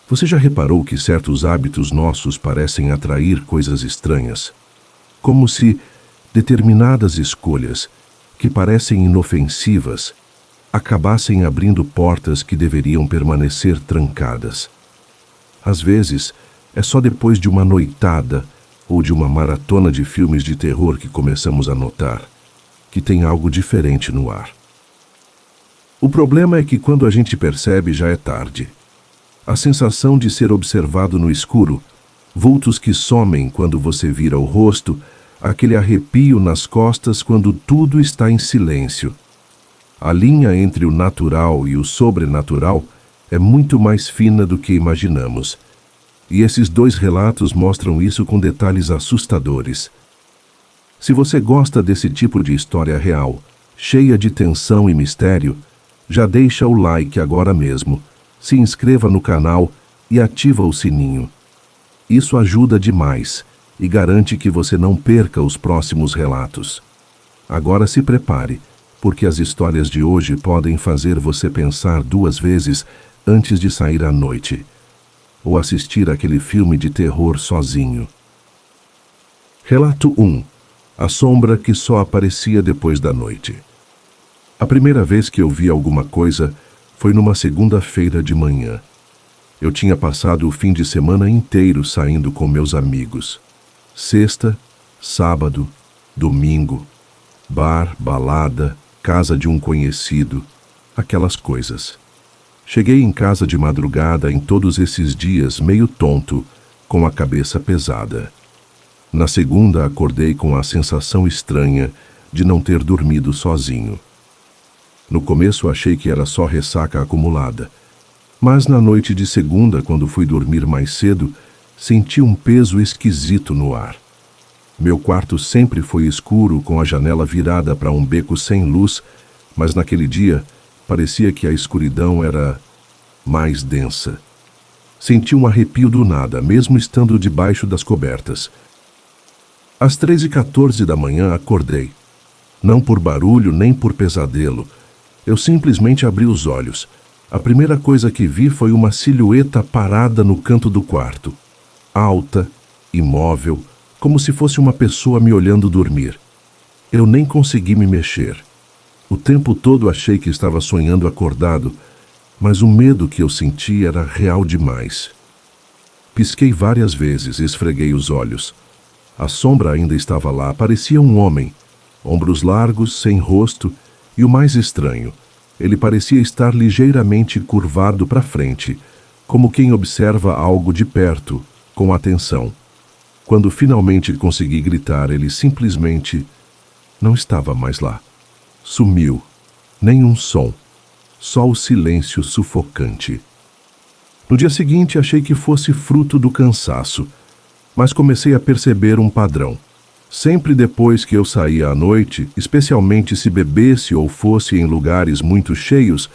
Você já reparou que certos hábitos nossos parecem atrair coisas estranhas? Como se determinadas escolhas, que parecem inofensivas, acabassem abrindo portas que deveriam permanecer trancadas. Às vezes, é só depois de uma noitada ou de uma maratona de filmes de terror que começamos a notar que tem algo diferente no ar. O problema é que quando a gente percebe, já é tarde. A sensação de ser observado no escuro, vultos que somem quando você vira o rosto, aquele arrepio nas costas quando tudo está em silêncio. A linha entre o natural e o sobrenatural é muito mais fina do que imaginamos. E esses dois relatos mostram isso com detalhes assustadores. Se você gosta desse tipo de história real, cheia de tensão e mistério, já deixa o like agora mesmo, se inscreva no canal e ativa o sininho. Isso ajuda demais e garante que você não perca os próximos relatos. Agora se prepare, porque as histórias de hoje podem fazer você pensar 2 vezes antes de sair à noite, ou assistir aquele filme de terror sozinho. Relato 1. A sombra que só aparecia depois da noite. A primeira vez que eu vi alguma coisa foi numa segunda-feira de manhã. Eu tinha passado o fim de semana inteiro saindo com meus amigos. Sexta, sábado, domingo, bar, balada, casa de um conhecido, aquelas coisas. Cheguei em casa de madrugada em todos esses dias meio tonto, com a cabeça pesada. Na segunda, acordei com a sensação estranha de não ter dormido sozinho. No começo achei que era só ressaca acumulada, mas na noite de segunda, quando fui dormir mais cedo, senti um peso esquisito no ar. Meu quarto sempre foi escuro, com a janela virada para um beco sem luz, mas naquele dia parecia que a escuridão era mais densa. Senti um arrepio do nada, mesmo estando debaixo das cobertas. Às 3h14 da manhã acordei. Não por barulho nem por pesadelo. Eu simplesmente abri os olhos. A primeira coisa que vi foi uma silhueta parada no canto do quarto. Alta, imóvel, como se fosse uma pessoa me olhando dormir. Eu nem consegui me mexer. O tempo todo achei que estava sonhando acordado, mas o medo que eu senti era real demais. Pisquei várias vezes e esfreguei os olhos. A sombra ainda estava lá, parecia um homem, ombros largos, sem rosto, e o mais estranho, ele parecia estar ligeiramente curvado para frente, como quem observa algo de perto, com atenção. Quando finalmente consegui gritar, ele simplesmente não estava mais lá. Sumiu. Nenhum som. Só o silêncio sufocante. No dia seguinte, achei que fosse fruto do cansaço, mas comecei a perceber um padrão. Sempre depois que eu saía à noite, especialmente se bebesse ou fosse em lugares muito cheios,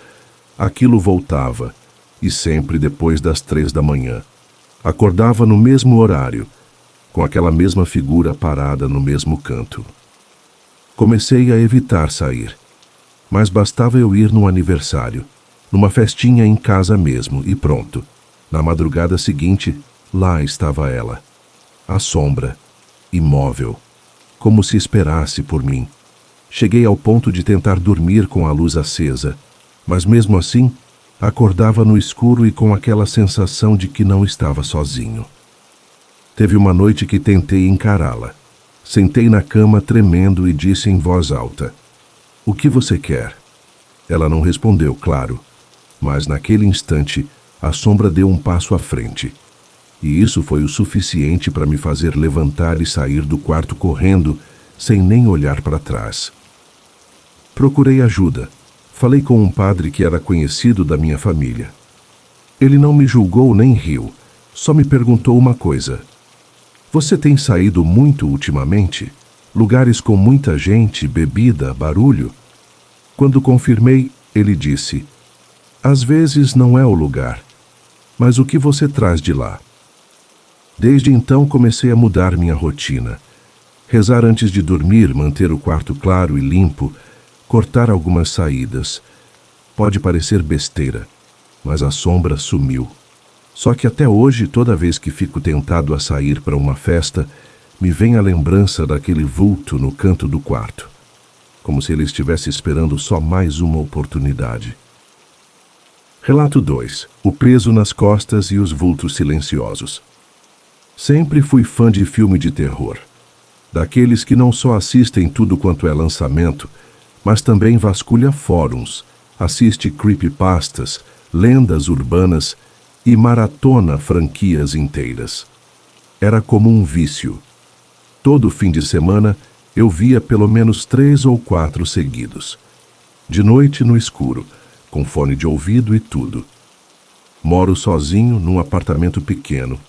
aquilo voltava, e sempre depois das 3 da manhã. Acordava no mesmo horário, com aquela mesma figura parada no mesmo canto. Comecei a evitar sair, mas bastava eu ir num aniversário, numa festinha em casa mesmo, e pronto. Na madrugada seguinte, lá estava ela, a sombra, imóvel, como se esperasse por mim. Cheguei ao ponto de tentar dormir com a luz acesa, mas mesmo assim, acordava no escuro e com aquela sensação de que não estava sozinho. Teve uma noite que tentei encará-la. Sentei na cama tremendo e disse em voz alta: "O que você quer?" Ela não respondeu, claro, mas naquele instante a sombra deu um passo à frente. E isso foi o suficiente para me fazer levantar e sair do quarto correndo, sem nem olhar para trás. Procurei ajuda. Falei com um padre que era conhecido da minha família. Ele não me julgou nem riu, só me perguntou uma coisa: "Você tem saído muito ultimamente? Lugares com muita gente, bebida, barulho?" Quando confirmei, ele disse: "Às vezes não é o lugar, mas o que você traz de lá?" Desde então comecei a mudar minha rotina. Rezar antes de dormir, manter o quarto claro e limpo, cortar algumas saídas. Pode parecer besteira, mas a sombra sumiu. Só que até hoje, toda vez que fico tentado a sair para uma festa, me vem a lembrança daquele vulto no canto do quarto, como se ele estivesse esperando só mais uma oportunidade. Relato 2. O peso nas costas e os vultos silenciosos. Sempre fui fã de filme de terror. Daqueles que não só assistem tudo quanto é lançamento, mas também vasculha fóruns, assiste creepypastas, lendas urbanas e maratona franquias inteiras. Era como um vício. Todo fim de semana eu via pelo menos 3 ou 4 seguidos. De noite no escuro, com fone de ouvido e tudo. Moro sozinho num apartamento pequeno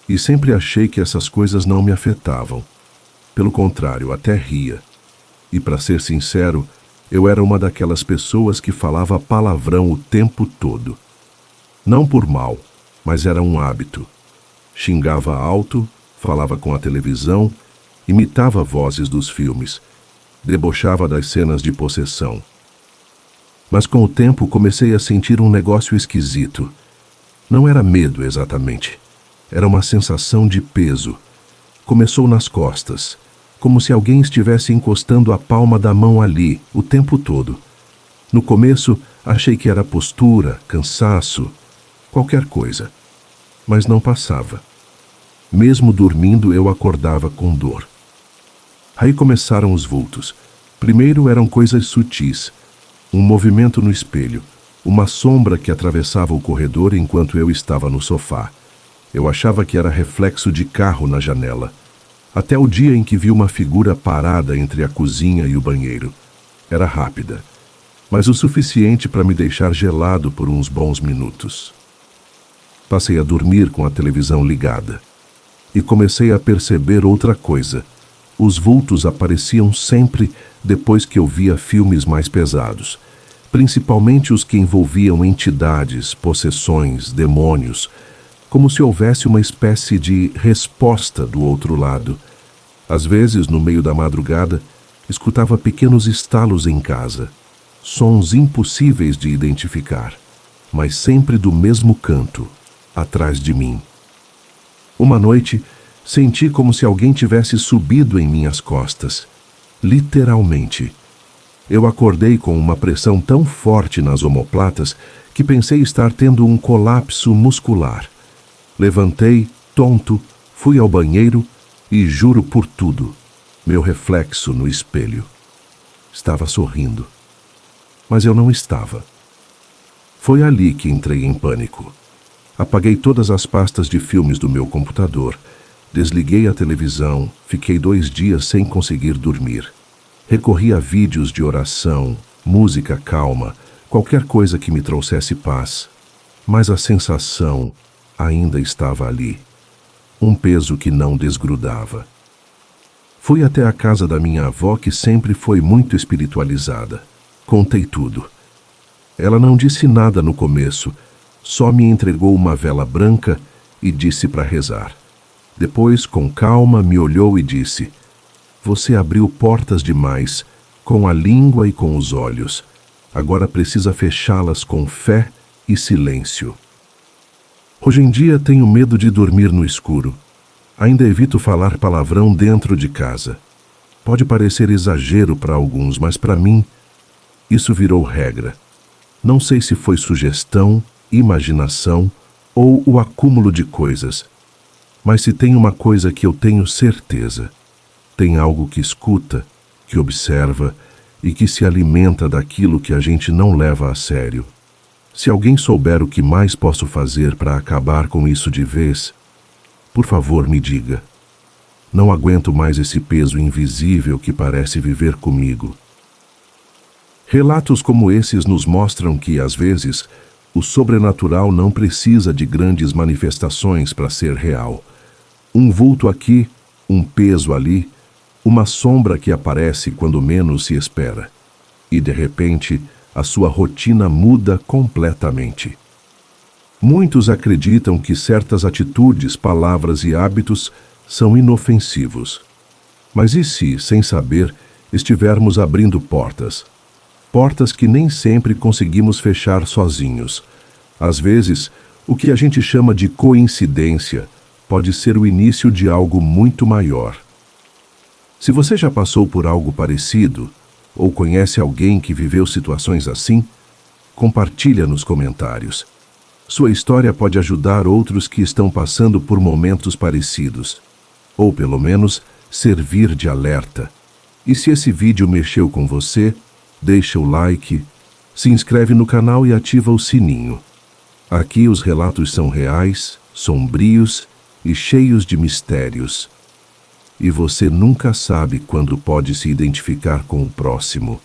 e sempre achei que essas coisas não me afetavam. Pelo contrário, até ria. E para ser sincero, eu era uma daquelas pessoas que falava palavrão o tempo todo. Não por mal, mas era um hábito. Xingava alto, falava com a televisão, imitava vozes dos filmes, debochava das cenas de possessão. Mas com o tempo comecei a sentir um negócio esquisito. Não era medo exatamente. Era uma sensação de peso. Começou nas costas, como se alguém estivesse encostando a palma da mão ali, o tempo todo. No começo, achei que era postura, cansaço, qualquer coisa. Mas não passava. Mesmo dormindo, eu acordava com dor. Aí começaram os vultos. Primeiro eram coisas sutis. Um movimento no espelho, uma sombra que atravessava o corredor enquanto eu estava no sofá. Eu achava que era reflexo de carro na janela. Até o dia em que vi uma figura parada entre a cozinha e o banheiro. Era rápida, mas o suficiente para me deixar gelado por uns bons minutos. Passei a dormir com a televisão ligada. E comecei a perceber outra coisa. Os vultos apareciam sempre depois que eu via filmes mais pesados, principalmente os que envolviam entidades, possessões, demônios, como se houvesse uma espécie de resposta do outro lado. Às vezes, no meio da madrugada, escutava pequenos estalos em casa, sons impossíveis de identificar, mas sempre do mesmo canto, atrás de mim. Uma noite, senti como se alguém tivesse subido em minhas costas, literalmente. Eu acordei com uma pressão tão forte nas omoplatas que pensei estar tendo um colapso muscular. Levantei, tonto, fui ao banheiro e juro por tudo, meu reflexo no espelho. Estava sorrindo. Mas eu não estava. Foi ali que entrei em pânico. Apaguei todas as pastas de filmes do meu computador, desliguei a televisão, fiquei 2 dias sem conseguir dormir. Recorri a vídeos de oração, música calma, qualquer coisa que me trouxesse paz. Mas a sensação ainda estava ali. Um peso que não desgrudava. Fui até a casa da minha avó, que sempre foi muito espiritualizada. Contei tudo. Ela não disse nada no começo, só me entregou uma vela branca e disse para rezar. Depois, com calma, me olhou e disse: "Você abriu portas demais, com a língua e com os olhos. Agora precisa fechá-las com fé e silêncio." Hoje em dia tenho medo de dormir no escuro. Ainda evito falar palavrão dentro de casa. Pode parecer exagero para alguns, mas para mim, isso virou regra. Não sei se foi sugestão, imaginação ou o acúmulo de coisas. Mas se tem uma coisa que eu tenho certeza, tem algo que escuta, que observa e que se alimenta daquilo que a gente não leva a sério. Se alguém souber o que mais posso fazer para acabar com isso de vez, por favor, me diga. Não aguento mais esse peso invisível que parece viver comigo. Relatos como esses nos mostram que, às vezes, o sobrenatural não precisa de grandes manifestações para ser real. Um vulto aqui, um peso ali, uma sombra que aparece quando menos se espera. E, de repente, a sua rotina muda completamente. Muitos acreditam que certas atitudes, palavras e hábitos são inofensivos. Mas e se, sem saber, estivermos abrindo portas? Portas que nem sempre conseguimos fechar sozinhos. Às vezes, O que a gente chama de coincidência pode ser o início de algo muito maior. Se você já passou por algo parecido, ou conhece alguém que viveu situações assim, compartilha nos comentários. Sua história pode ajudar outros que estão passando por momentos parecidos, ou pelo menos servir de alerta. E se esse vídeo mexeu com você, deixa o like, se inscreve no canal e ativa o sininho. Aqui os relatos são reais, sombrios e cheios de mistérios. E você nunca sabe quando pode se identificar com o próximo.